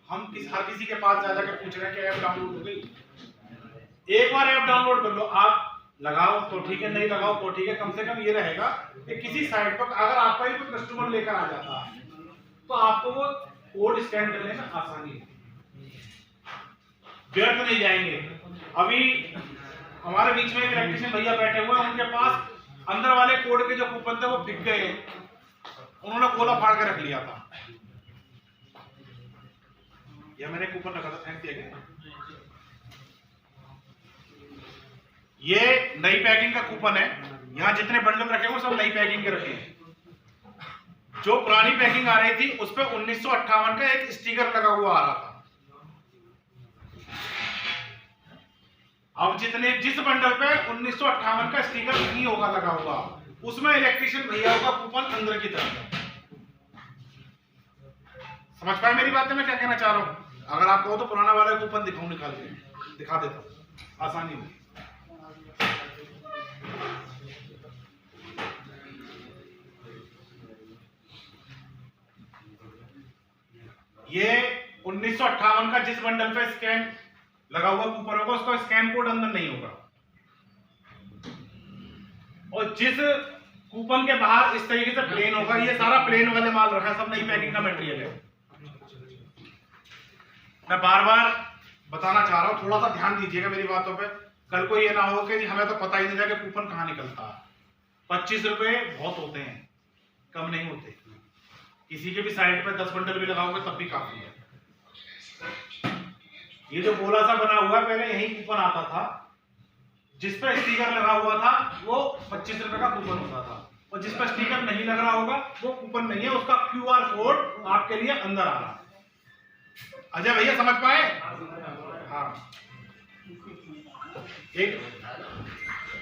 हम हर किसी के पास जा जाकर पूछ रहे हैं कि ऐप डाउनलोड हो गई। एक बार ऐप डाउनलोड कर लो, आप लगाओ तो ठीक है, नहीं लगाओ तो ठीक है। कम से कम ये रहेगा कि किसी साइट पर अगर आपका ही कोई कस्टमर लेकर आ जाता है तो आपको वो कोड स्कैन करने में आसानी है, व्यर्थ नहीं जाएंगे। अभी हमारे बीच में एक इलेक्ट्रिशियन भैया बैठे हुए हैं, उनके पास अंदर वाले कोड के जो कूपन थे वो बिक गए, उन्होंने गोला फाड़ के रख लिया था। या मैंने कूपन रखा था, फेंक दिया गया। ये नई पैकिंग का कूपन है, यहाँ जितने बंडल रखे हुए सब नई पैकिंग के रखे हैं। जो पुरानी पैकिंग आ रही थी उस पर 1958 का एक स्टिकर लगा हुआ आ रहा था। अब जिस बंडल पे 1958 का स्टिकर नहीं होगा लगा हुआ, उसमें इलेक्ट्रिशियन भैया का कूपन अंदर की तरफ। समझ पाए मेरी बातें, मैं क्या कहना चाह रहा हूं? अगर आप कहो तो पुराना वाला कूपन दिखाऊं, निकाल के दिखा देता हूं, आसानी होगी। ये 1958 का जिस बंडल पे स्कैन लगा हुआ कूपन होगा उसका स्कैन कोड अंदर नहीं होगा, और जिस कूपन के बाहर इस तरीके से प्लेन होगा, ये सारा प्लेन वाले माल रखा है, सब नई पैकिंग का मटेरियल है। मैं बार बार बताना चाह रहा हूं, थोड़ा सा ध्यान दीजिएगा मेरी बातों पे। कल को ये ना हो कि हमें तो पता ही नहीं था कि कूपन कहां निकलता है। 25 रुपए बहुत होते हैं, कम नहीं होते। किसी के भी साइड पे 10 बंडल भी लगाओगे तब भी काफी है। ये जो गोला सा बना हुआ है, पहले यही कूपन आता था, जिस पर स्टिकर लगा हुआ था वो 25 रुपए का कूपन होता था, और जिस पर स्टिकर नहीं लग रहा होगा वो कूपन नहीं है, उसका QR कोड आपके लिए अंदर आ रहा है। अजय भैया समझ पाए? हाँ, एक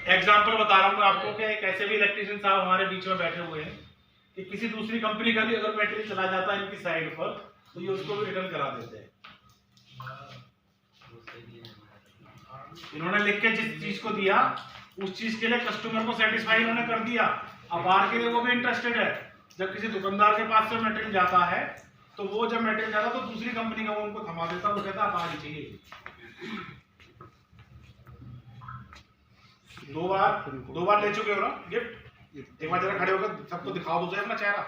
एग्जांपल बता रहा हूँ आपको कि एक ऐसे भी इलेक्ट्रिशियन साहब हमारे बीच में बैठे हुए हैं कि किसी दूसरी कंपनी का भी अगर मटेरियल चला जाता है इनकी साइड पर तो ये उसको भी रिटर्न करा देते हैं। इन्होंने लिख के जिस चीज को दिया उस चीज के लिए कस्टमर को सेटिस्फाई इन्होंने कर दिया। अब बाहर के लिए वो भी इंटरेस्टेड है। जब किसी दुकानदार के पास से मटेरियल जाता है तो वो जब मटेरियल जाता है तो दूसरी कंपनी का वो उनको थमा देता है, वो कहता है आप आगे चाहिए। दो बार ले चुके हो ना गिफ्ट। एक बार जरा खड़े होकर सबको दिखाओ, दो अपना चेहरा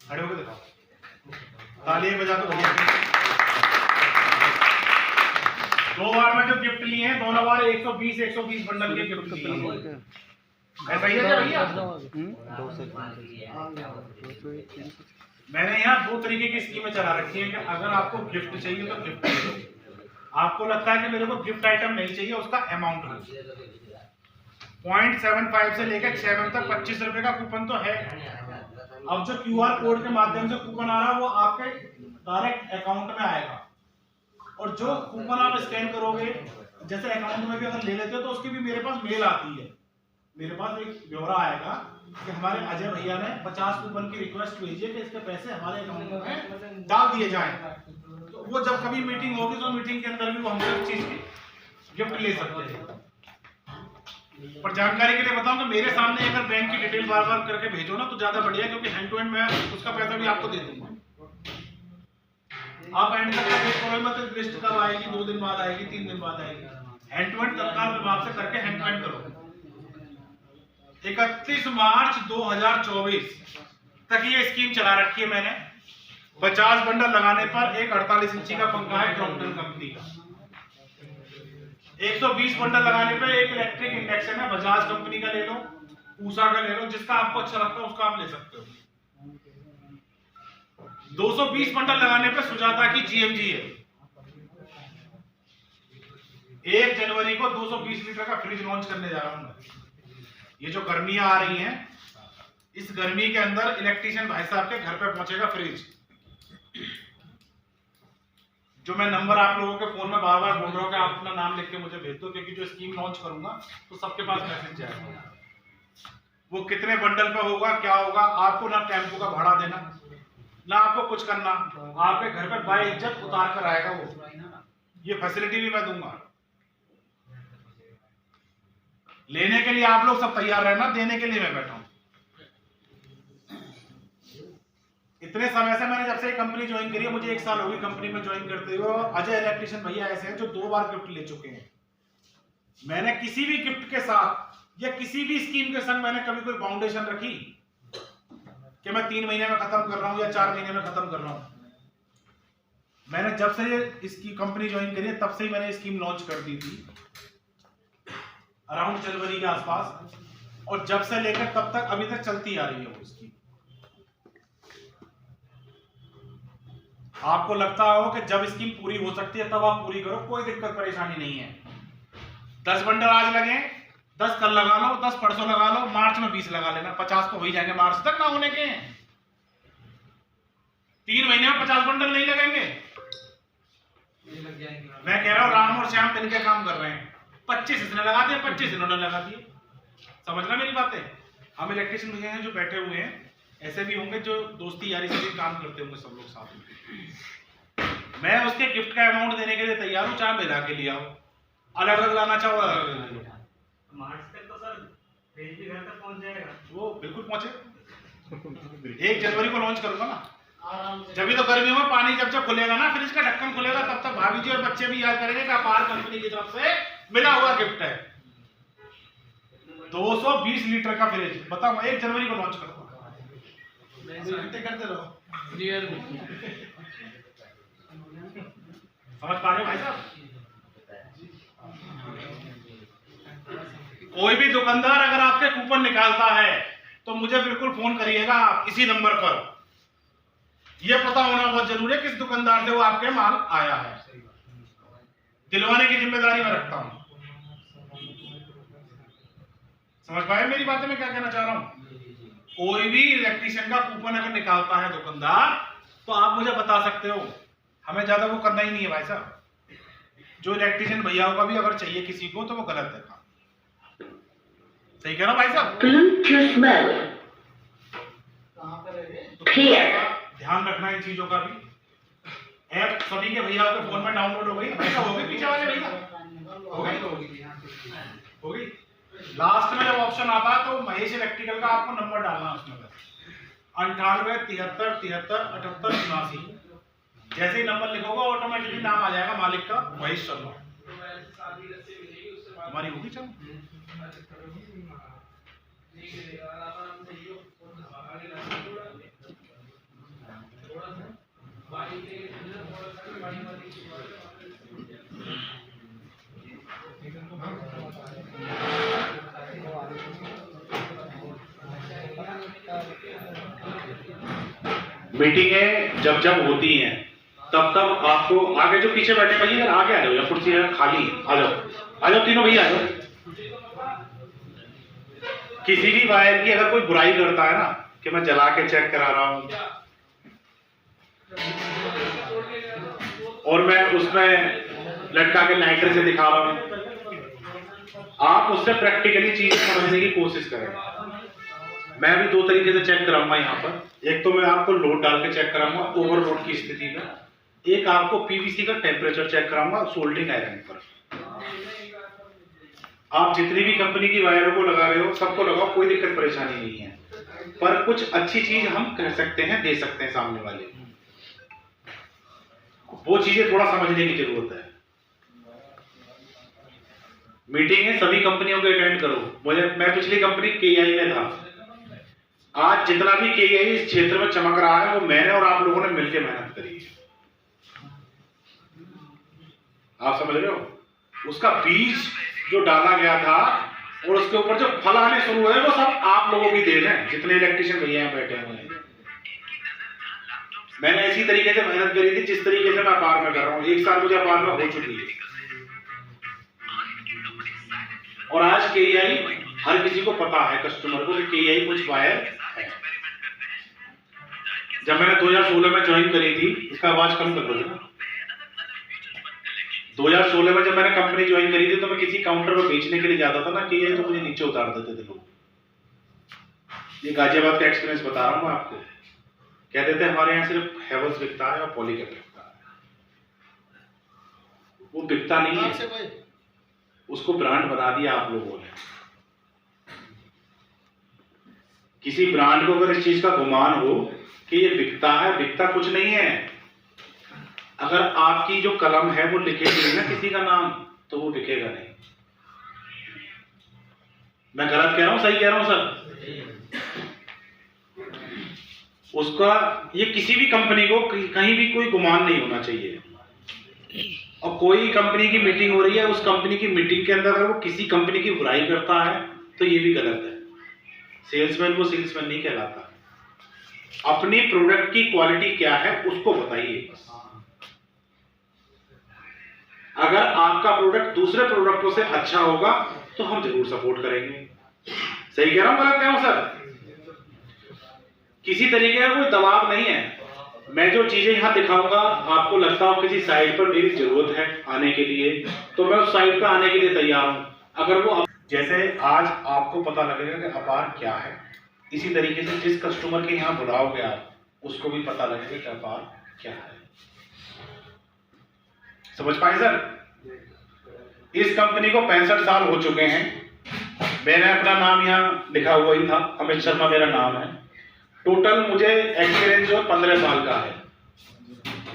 खड़े होकर दिखाओ, तालियां बजा दो भैया। 2 बार में जो गिफ्ट लिए हैं, दोनों बार 120 बंडल के गिफ्ट लिए हैं। ऐसा ही है भैया। मैंने यहाँ 2 तरीके की स्कीमें चला रखी है कि अगर आपको गिफ्ट चाहिए तो गिफ्ट ले लो। आपको लगता है कि मेरे को गिफ्ट आइटम नहीं चाहिए, उसका अमाउंट लो। 0.75 से लेकर 6 तक 25 रुपए का कूपन तो है। अब जो QR कोड के माध्यम से कूपन आ रहा है वो आपके डायरेक्ट अकाउंट में आएगा, और जो कूपन आप स्कैन करोगे, जैसे अकाउंट में भी अगर ले लेते हो तो उसकी भी मेरे पास मेल आती है। मेरे पास एक ब्यौरा आएगा कि हमारे अजय भैया ने 50 कूपन की रिक्वेस्ट भेजी है कि इसके पैसे हमारे अकाउंट में डाल दिए जाएं। तो वो जब कभी मीटिंग होगी तो मीटिंग के अंदर भी वो हमसे उस चीज की गिफ्ट ले सकते हैं। पर जानकारी के लिए बताऊं कि मेरे सामने अगर बैंक की डिटेल बार बार करके भेजो ना तो ज्यादा बढ़िया, क्योंकि हैंड टू हैंड मैं उसका पैसा भी आपको दे दूंगा। आप हैंड तक का वेट करो मत, लिस्ट कब आएगी, 2 दिन बाद आएगी, 3 दिन बाद आएगी। हैंड टू हैंड तत्काल प्रभाव से करके हैंड टू हैंड करो। 31 मार्च 2024 तक ये स्कीम चला रखी है मैंने। 50 बंडल लगाने पर एक 48 इंची का पंखा है क्रॉम्पटन कंपनी का। 120 बंडल लगाने पर एक इलेक्ट्रिक इंडक्शन है, बजाज कंपनी का ले लो, ऊषा का ले लो, जिसका आपको अच्छा लगता है उसका आप ले सकते हो। 220 बंडल लगाने पर सुजाता की GMG है। 1 जनवरी को 220 लीटर का फ्रिज लॉन्च करने जा रहा हूं मैं। ये जो गर्मियां आ रही हैं, इस गर्मी के अंदर इलेक्ट्रिशियन भाई साहब के घर पे पहुंचेगा फ्रिज। जो मैं नंबर आप लोगों के फोन में बार बार बोल रहा हूं कि आप अपना नाम लिख के मुझे भेज दो, क्योंकि जो स्कीम लॉन्च करूंगा तो सबके पास मैसेज जाएगा। वो कितने बंडल पे होगा, क्या होगा, आपको ना टेम्पो का भाड़ा देना, ना आपको कुछ करना, आपके घर पे बाय इज्जत उतार कर आएगा वो। ये फैसिलिटी भी मैं दूंगा। लेने के लिए आप लोग सब तैयार रहना, देने के लिए मैं बैठा हूं। इतने समय से मैंने जब से कंपनी ज्वाइन करी है, मुझे 1 साल हो गई कंपनी में ज्वाइन करते हुए, अजय इलेक्ट्रिशियन भैया ऐसे हैं जो 2 बार गिफ्ट ले चुके हैं। मैंने किसी भी गिफ्ट के साथ या किसी भी स्कीम के संग मैंने कभी कोई फाउंडेशन रखी कि मैं 3 महीने में खत्म कर रहा हूं या 4 महीने में खत्म कर रहा हूं। मैंने जब से इसकी कंपनी ज्वाइन करी है तब से ही मैंने स्कीम लॉन्च कर दी थी, अराउंड जनवरी के आसपास, और जब से लेकर तब तक अभी तक चलती आ रही है वो स्कीम। आपको लगता हो कि जब स्कीम पूरी हो सकती है तब आप पूरी करो, कोई दिक्कत परेशानी नहीं है। 10 बंडल आज लगे, 10 कल लगा लो, 10 परसों लगा लो, मार्च में 20 लगा लेना, 50 तो हो ही जाएंगे मार्च तक ना होने के। 3 महीने में 50 बंडल नहीं लगेंगे। मैं कह रहा हूं राम और श्याम मिलकर काम कर रहे हैं, 25 इसने लगा दिए, 25 इन्होंने लगा दिए। समझना मेरी बातें। हम इलेक्ट्रिशियन भैया हैं जो बैठे हुए हैं, ऐसे भी होंगे जो दोस्ती यारी से भी काम करते होंगे सब लोग साथ में। मैं उसके गिफ्ट का अमाउंट देने के लिए तैयार हूं, चाहे मिला के लिया हो, अलग अलग लाना चाहो अलग अलग ले लो। मार्च तक तो सर फ्रिज भी घर तक पहुंच जाएगा। वो बिल्कुल पहुंचे। 1 जनवरी को लॉन्च करूंगा ना, जब भी तो गर्मियों में पानी जब जब खुलेगा ना, फ्रिज का ढक्कन खुलेगा, तब तक भाभी जी और बच्चे भी याद करेंगे कि अपार कंपनी की तरफ से मिला हुआ गिफ्ट है। 220 लीटर का फ्रिज, बताओ 1 जनवरी को लॉन्च करूंगा। करते रहो, समझ पा रहे हो भाई साहब। कोई भी दुकानदार अगर आपके कूपन निकालता है तो मुझे बिल्कुल फोन करिएगा आप इसी नंबर पर। यह पता होना बहुत जरूरी है किस दुकानदार से वो आपके माल आया है, दिलवाने की जिम्मेदारी मैं रखता हूं। समझ पाए मेरी बातें मैं क्या कहना चाह रहा हूं। कोई भी इलेक्ट्रिशियन का कूपन अगर निकालता है दुकानदार तो आप मुझे बता सकते हो, हमें ज्यादा वो करना ही नहीं है भाई साहब। जो इलेक्ट्रिशियन भैया का भी अगर चाहिए किसी को तो वो गलत है, सही कह रहा भाई साहब। ध्यान रखना इन चीजों का भी। ऐप सभी के भैया के फोन में डाउनलोड हो गई भाई साहब, हो गई पीछे वाले भैया, हो गई। लास्ट में जब ऑप्शन आता है तो महेश इलेक्ट्रिकल का आपको नंबर डालना है उसमें, 98 73 73 78 79। जैसे ही नंबर लिखोगे ऑटोमेटिकली नाम आ जाएगा मालिक का, महेश शर्मा। हमारी होगी चलो। मीटिंगें जब जब होती हैं तब तब आपको आगे जो पीछे बैठे भैया इधर आगे आ जाओ, या कुर्सी है खाली, आ जाओ तीनों भैया आ जाओ। किसी भी वायर की अगर कोई बुराई करता है ना कि मैं जला के चेक करा रहा हूं और मैं उसमें लटका के लाइटर से दिखा रहा हूं, आप उससे प्रैक्टिकली चीज समझने की कोशिश करें। मैं भी 2 तरीके से चेक कराऊंगा यहाँ पर। एक तो मैं आपको लोड डाल के चेक कराऊंगा ओवरलोड की स्थिति में, एक आपको पीवीसी का टेम्परेचर चेक कराऊंगा सोल्डरिंग आयरन पर। आप जितनी भी कंपनी की वायरों को लगा रहे हो सबको लगाओ, कोई दिक्कत परेशानी नहीं है, पर कुछ अच्छी चीज हम कह सकते हैं, दे सकते हैं सामने वाले, वो चीजें थोड़ा समझने की जरूरत है। मीटिंग है सभी कंपनियों को अटेंड करो। मैं पिछली कंपनी केआई में था, आज जितना भी केआई इस क्षेत्र में चमक रहा है वो मैंने और आप लोगों ने मिलकर मेहनत करी है। आप समझ रहे हो, उसका बीज जो डाला गया था और उसके ऊपर जो फल आने शुरू हुए वो सब आप लोगों की देन है, जितने इलेक्ट्रिशियन भैया यहाँ बैठे हुए हैं। मैंने इसी तरीके से मेहनत करी थी जिस तरीके से मैं अपार में कर रहा हूँ। 1 साल मुझे अपार में हो चुकी है और आज केआई हर किसी को पता है, कस्टमर को, कि केआई कुछ वायर है। जब मैंने 2016 में ज्वाइन करी थी, इसका आवाज कम कर दो ना। 2016 में जब मैंने कंपनी ज्वाइन करी थी तो मैं किसी काउंटर पर बेचने के लिए जाता था ना, केआई तो मुझे नीचे उतार देते थे लोग। ये गाजियाबाद का एक्सपीरियंस बता रहा हूँ मैं आपको। कहते थे हमारे यहाँ सिर्फ हेवल्स बिकता है और पॉलीकैप बिकता है, वो बिकता नहीं है, उसको ब्रांड बना दिया आप लोगों ने। किसी ब्रांड को अगर इस चीज का गुमान हो कि ये बिकता है, बिकता कुछ नहीं है। अगर आपकी जो कलम है वो लिखेगी ना किसी का नाम, तो वो बिकेगा नहीं। मैं गलत कह रहा हूं, सही कह रहा हूं सर? उसका ये किसी भी कंपनी को कहीं भी कोई गुमान नहीं होना चाहिए। और कोई कंपनी की मीटिंग हो रही है, उस कंपनी की मीटिंग के अंदर अगर वो किसी कंपनी की बुराई करता है तो ये भी गलत है। सेल्समैन वो सेल्समैन नहीं कहलाता। अपनी प्रोडक्ट की क्वालिटी क्या है उसको बताइए। अगर आपका प्रोडक्ट दूसरे प्रोडक्टों से अच्छा होगा तो हम जरूर सपोर्ट करेंगे। सही कह रहा हूं, गलत कह रहा हूं सर? किसी तरीके का कोई दबाव नहीं है। मैं जो चीजें यहां दिखाऊंगा, आपको लगता हो किसी साइट पर मेरी जरूरत है आने के लिए, तो मैं उस साइट पर आने के लिए तैयार हूं। अगर वो जैसे आज आपको पता लगेगा कि अपार क्या है, इसी तरीके से जिस कस्टमर के यहाँ बुलाओगे आप, उसको भी पता लगेगा कि अपार क्या है। समझ पाए सर? इस कंपनी को 65 साल हो चुके हैं। मैंने अपना नाम यहाँ लिखा हुआ ही था, अमित शर्मा मेरा नाम है। टोटल मुझे एक्सपीरियंस जो 15 साल का है।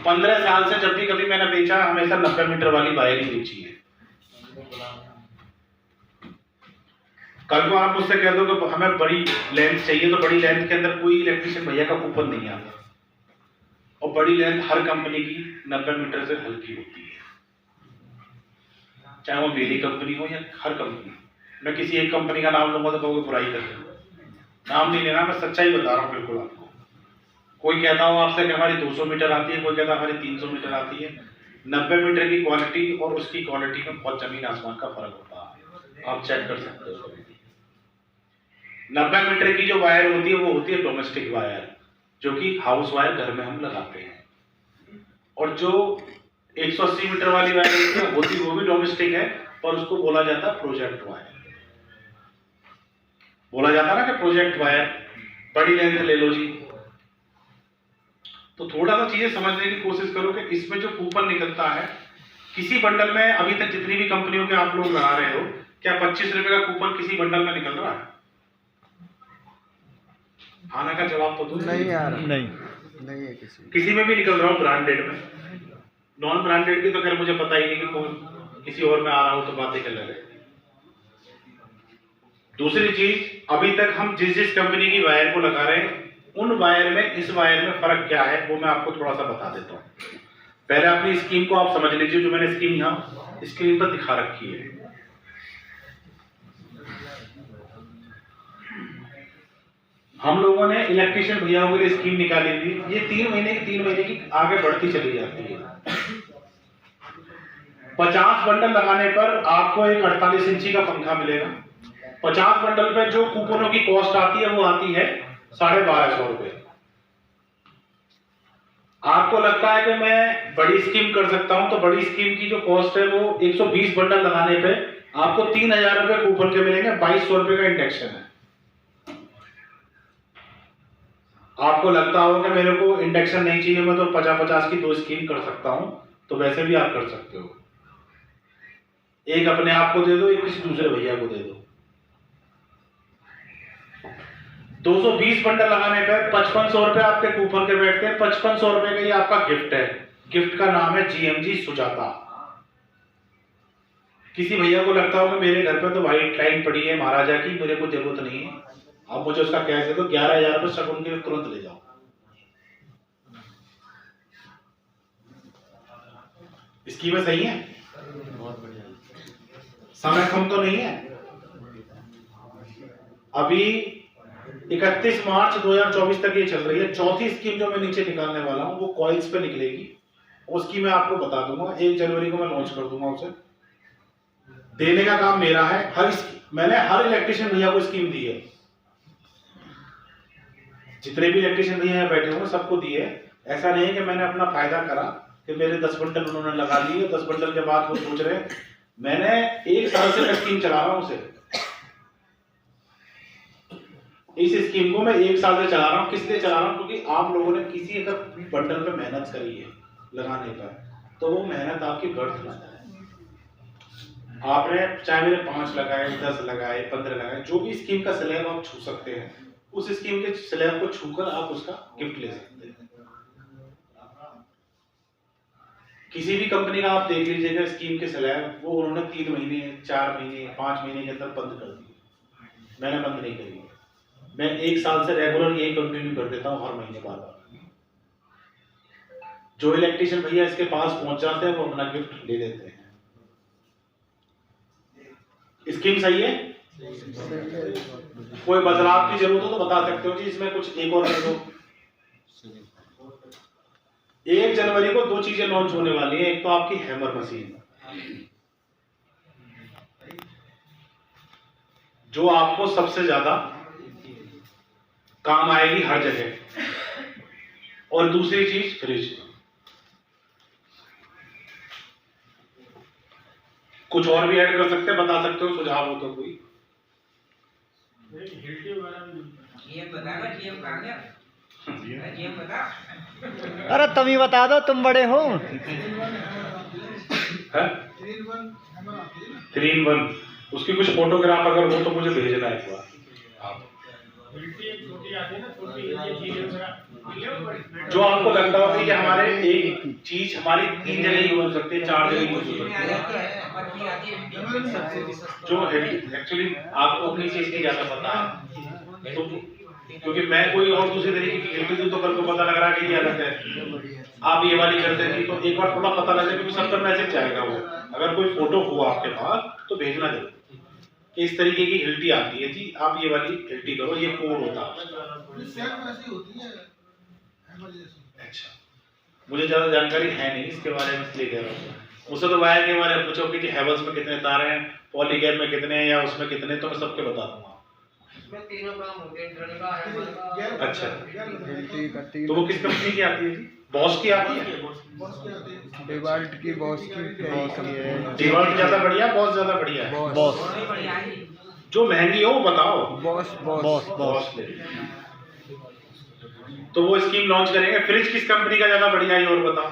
15 साल से जब भी कभी मैंने बेचा, हमेशा 90 मीटर वाली वायर ही बेची है। कल को आप मुझसे कह दो कि हमें बड़ी लेंथ चाहिए, तो बड़ी लेंथ के अंदर कोई इलेक्ट्रिशियन भैया का कूपन नहीं आता। और बड़ी लेंथ हर कंपनी की 90 मीटर से हल्की होती है, चाहे वो मेरी कंपनी हो या हर कंपनी। मैं किसी एक कंपनी का नाम लूंगा तो कहोगे बुराई करते हो। नाम नहीं लेना, मैं सच्चाई बता रहा हूँ बिल्कुल आपको। कोई कहता हो आपसे कि हमारी 200 मीटर आती है, कोई कहता है हमारी 300 मीटर आती है। 90 मीटर की क्वालिटी और उसकी क्वालिटी में बहुत जमीन आसमान का फर्क होता है, आप चेक कर सकते हो। 90 मीटर की जो वायर होती है वो होती है डोमेस्टिक वायर, जो कि हाउस वायर घर में हम लगाते हैं। और जो 180 मीटर वाली वायर होती है वो भी डोमेस्टिक है, पर उसको बोला जाता है प्रोजेक्ट वायर। बोला जाता है ना कि प्रोजेक्ट वायर, बड़ी लेंथ ले लो जी। तो थोड़ा सा चीजें समझने की कोशिश करो कि इसमें जो कूपन निकलता है किसी बंडल में, अभी तक जितनी भी कंपनियों के आप लोग लगा रहे हो, क्या 25 रुपए का कूपन किसी बंडल में निकल रहा है? आना का जवाब तो नहीं यार, नहीं है किसी में भी निकल रहा हूँ, ब्रांडेड में। नॉन ब्रांडेड की तो खैर मुझे पता ही नहीं कि कौन, किसी और में आ रहा हो तो बातें कर लगे। दूसरी चीज, अभी तक हम जिस जिस कंपनी की वायर को लगा रहे हैं, उन वायर में इस वायर में फर्क क्या है वो मैं आपको थोड़ा सा बता देता हूँ। पहले अपनी स्कीम को आप समझ लीजिए, जो मैंने स्कीम यहाँ स्क्रीन पर दिखा रखी है। हम लोगों ने इलेक्ट्रिशियन भैया के लिए स्कीम निकाली थी। ये 3 महीने की आगे बढ़ती चली जाती है। 50 बंडल लगाने पर आपको एक 48 इंची का पंखा मिलेगा। 50 बंडल पे जो कूपनों की कॉस्ट आती है वो आती है 1250 रुपए। आपको लगता है कि मैं बड़ी स्कीम कर सकता हूं, तो बड़ी स्कीम की जो कॉस्ट है वो 120 बंडल लगाने पे आपको 3000 रुपए कूपन के मिलेंगे। 2200 रुपए का इंडेक्शन है। आपको लगता होगा कि मेरे को इंडेक्शन नहीं चाहिए, मैं तो 50-50 की 2 स्कीम कर सकता हूं, तो वैसे भी आप कर सकते हो। एक अपने आप को दे दो, एक किसी दूसरे भैया को दे दो। 220 बंडल लगाने पे 5500 रुपए आपके कूपन के बैठते हैं। 5500 रुपए का ये आपका गिफ्ट है। गिफ्ट का नाम है GMG सुजाता। किसी भैया को लगता होगा मेरे घर पे तो व्हाइट लाइन पड़ी है महाराजा की, मेरे को जरूरत नहीं है, आप मुझे उसका कैश दे दो, 11,000 रुपए शगुन के तुरंत ले जाओ। स्कीमें सही है, बहुत बढ़िया। समय कम तो नहीं है। अभी 31 मार्च 2024 तक ये चल रही है। चौथी स्कीम जो मैं नीचे निकालने वाला हूं वो कॉइल्स पे निकलेगी, उसकी मैं आपको बता दूंगा। 1 जनवरी को मैं लॉन्च कर दूंगा उसे। देने का काम मेरा है। मैंने हर इलेक्ट्रिशियन भैया को स्कीम दी है। जितने भी इलेक्ट्रिशियन भैया बैठे हुए सबको दी है। ऐसा नहीं है कि मैंने अपना फायदा करा कि मेरे 10 बंडल उन्होंने लगा लिए, 10 बंडल के बाद वो सोच रहे। मैंने 1 साल से स्कीम चला रहा हूं उसे। इस स्कीम को मैं 1 साल से चला रहा हूं। किस लिए चला रहा हूं? क्योंकि आप लोगों ने किसी अगर बंडल पे मेहनत करी है लगाने पर, तो वो मेहनत आपकी बर्थ ना जाए। आपने चाहे मेरे 5 लगाए, 10 लगाए, 15 लगाए, जो भी स्कीम का स्लैब आप छू सकते हैं उस स्कीम के स्लैब को छूकर आप उसका गिफ्ट ले सकते हैं। किसी भी कंपनी का आप देख लीजिएगा स्कीम के स्लैब, वो उन्होंने 3 महीने 4 महीने 5 महीने के अंदर बंद कर दिए। मैंने बंद नहीं करी, मैं 1 साल से रेगुलर यही कंटिन्यू कर देता हूँ हर महीने बाद। जो इलेक्ट्रिशियन भैया इसके पास पहुंच जाते हैं वो अपना गिफ्ट ले लेते हैं। स्कीम सही है? कोई बदलाव की जरूरत हो तो बता सकते हो जी, इसमें कुछ एक और कर दो। 1 जनवरी को 2 चीजें लॉन्च होने वाली हैं। एक तो आपकी हैमर मशीन, जो आपको सबसे ज्यादा काम आएगी हर जगह, और दूसरी चीज फ्रिज। कुछ और भी ऐड कर सकते हैं, बता सकते हो, सुझाव हो तो कोई। अरे तुम ही बता दो, तुम बड़े हो। 3 in 1 उसकी कुछ फोटोग्राफ अगर हो तो मुझे भेजना एक बार। जो आपको लगता हो कि हमारे एक चीज हमारी 3 जगह यूज हो सकती है, 4 जगह यूज हो सकती है। जो एक्चुअली आपको अपनी चीज की ज्यादा पता है, तो क्योंकि मैं कोई और दूसरे तरीके की गिफ्ट दूं तो कल को पता लग रहा है कि ये अलग है, आप ये वाली कर देंगे, तो एक बार थोड़ा पता लगे, क्योंकि सबका मैसेज जाएगा वो। अगर कोई फोटो हुआ आपके पास तो भेजना जरूर। इस तरीके की हिल्टी आती है जी, आप ये वाली हिल्टी करो, ये कोड होता है। अच्छा, मुझे ज्यादा जानकारी है नहीं इसके बारे में, इसलिए कह रहा हूँ। मुझसे तो वायर के बारे में पूछो कि हैवेल्स में कितने तार हैं, पॉलीगैप में कितने हैं, या उसमें कितने, तो मैं सबके बता दूंगा। तीनों काम होते हैं, इंटरनल का है। अच्छा, तो वो किस कंपनी की आती है जी? बॉस की आती है? डिवाल्ट की, बॉस की है। डिवाल्ट ज्यादा बढ़िया, बॉस ज्यादा बढ़िया है? बॉस। जो महंगी हो वो बताओ। बॉस। तो वो स्कीम लॉन्च करेंगे। फ्रिज किस कंपनी का ज्यादा बढ़िया है, और बताओ।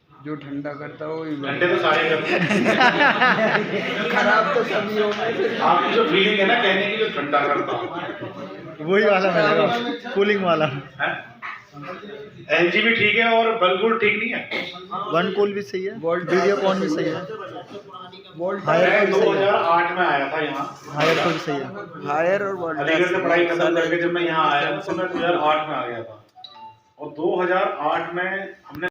जो ठंडा करता हो, ठंडे तो सारे करते हैं, खराब तो सभी हो गए। आपकी जो फीलिंग है ना कहने की, जो ठंडा करता हो वही वाला मिलेगा, कूलिंग वाला है। LG भी ठीक है, और बल्बुल ठीक नहीं है। वन कूल भी सही है, वीडियोकॉन भी सही है, मैं 2008 में आया था यहाँ। हायर को भी सही है। हायर और अलीगढ़ से पढ़ाई खत्म करके जब मैं यहाँ आया तो मैं 2008 में आ गया था, और 2008 में हमने